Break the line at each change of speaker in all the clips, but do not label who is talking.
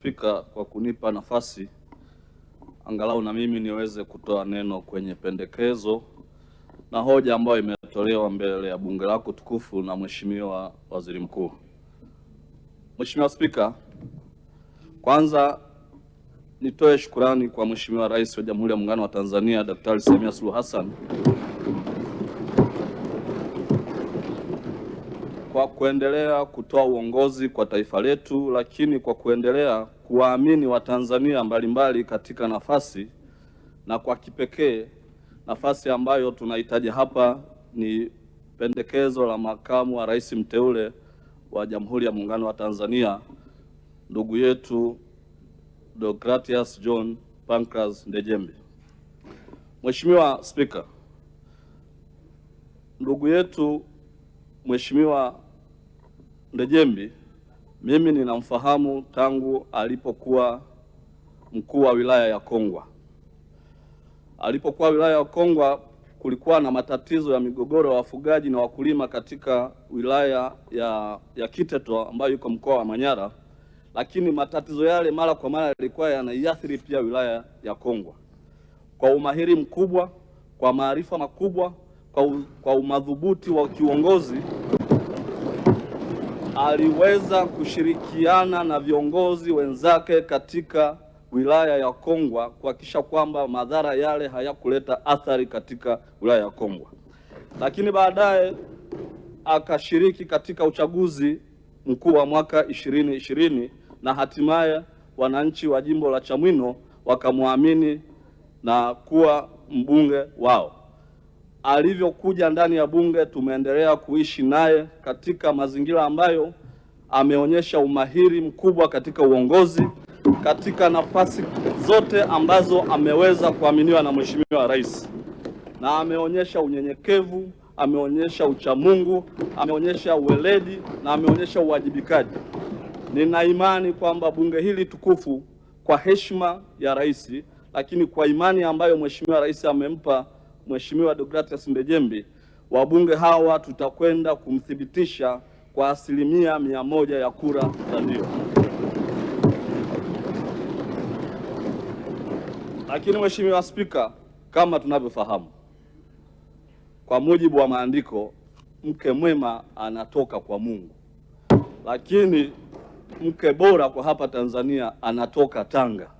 Spika kwa kunipa nafasi angalau na mimi niweze kutoa neno kwenye pendekezo na hoja ambayo imetolewa mbele ya bunge lako tukufu na Mheshimiwa Waziri Mkuu. Mheshimiwa Spika, kwanza nitoe shukurani kwa Mheshimiwa Rais wa Jamhuri ya Muungano wa Tanzania Daktari Samia Suluhu Hassan kwa kuendelea kutoa uongozi kwa taifa letu, lakini kwa kuendelea kuwaamini Watanzania mbalimbali katika nafasi, na kwa kipekee nafasi ambayo tunahitaji hapa ni pendekezo la makamu wa rais mteule wa Jamhuri ya Muungano wa Tanzania, ndugu yetu Deogratias John Pancras Ndejembi. Mheshimiwa Spika, ndugu yetu Mheshimiwa Ndejembi mimi ninamfahamu tangu alipokuwa mkuu wa wilaya ya Kongwa. Alipokuwa wilaya ya Kongwa kulikuwa na matatizo ya migogoro ya wafugaji na wakulima katika wilaya ya Kiteto ambayo iko mkoa wa Manyara, lakini matatizo yale mara kwa mara yalikuwa yanaiathiri pia wilaya ya Kongwa. Kwa umahiri mkubwa, kwa maarifa makubwa, kwa umadhubuti wa kiuongozi, aliweza kushirikiana na viongozi wenzake katika wilaya ya Kongwa kuhakikisha kwamba madhara yale hayakuleta athari katika wilaya ya Kongwa. Lakini baadaye akashiriki katika uchaguzi mkuu wa mwaka 2020 na hatimaye wananchi wa jimbo la Chamwino wakamwamini na kuwa mbunge wao. Alivyokuja ndani ya bunge, tumeendelea kuishi naye katika mazingira ambayo ameonyesha umahiri mkubwa katika uongozi, katika nafasi zote ambazo ameweza kuaminiwa na Mheshimiwa Rais, na ameonyesha unyenyekevu, ameonyesha uchamungu, ameonyesha uweledi na ameonyesha uwajibikaji. Nina imani kwamba bunge hili tukufu, kwa heshima ya rais, lakini kwa imani ambayo Mheshimiwa Rais amempa Mheshimiwa Deogratias Ndejembi, wabunge hawa tutakwenda kumthibitisha kwa 100% ya kura za ndio. Lakini Mheshimiwa Spika, kama tunavyofahamu, kwa mujibu wa maandiko, mke mwema anatoka kwa Mungu, lakini mke bora kwa hapa Tanzania anatoka Tanga.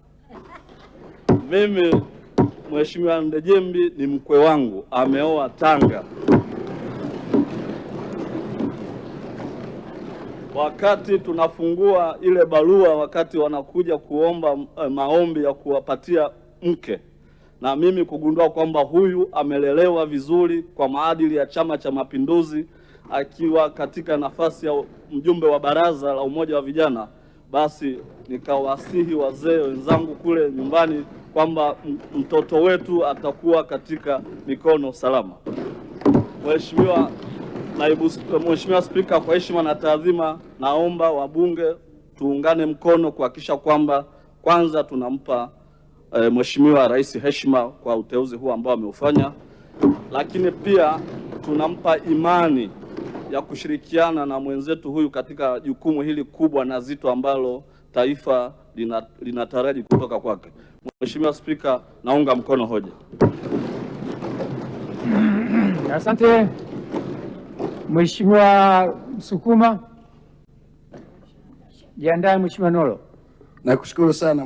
Mimi Mheshimiwa Ndejembi ni mkwe wangu, ameoa Tanga. Wakati tunafungua ile barua, wakati wanakuja kuomba maombi ya kuwapatia mke, na mimi kugundua kwamba huyu amelelewa vizuri kwa maadili ya Chama cha Mapinduzi, akiwa katika nafasi ya mjumbe wa baraza la umoja wa vijana, basi nikawasihi wazee wenzangu kule nyumbani kwamba mtoto wetu atakuwa katika mikono salama. Mheshimiwa Spika, kwa heshima na taadhima, naomba wabunge tuungane mkono kuhakikisha kwamba kwanza tunampa Mheshimiwa Rais heshima kwa uteuzi huu ambao ameufanya, lakini pia tunampa imani ya kushirikiana na mwenzetu huyu katika jukumu hili kubwa na zito ambalo taifa linataraji kutoka kwake. Mheshimiwa Spika, naunga mkono hoja.
Asante. Mheshimiwa Msukuma. Jiandae Mheshimiwa Nolo.
Nakushukuru sana.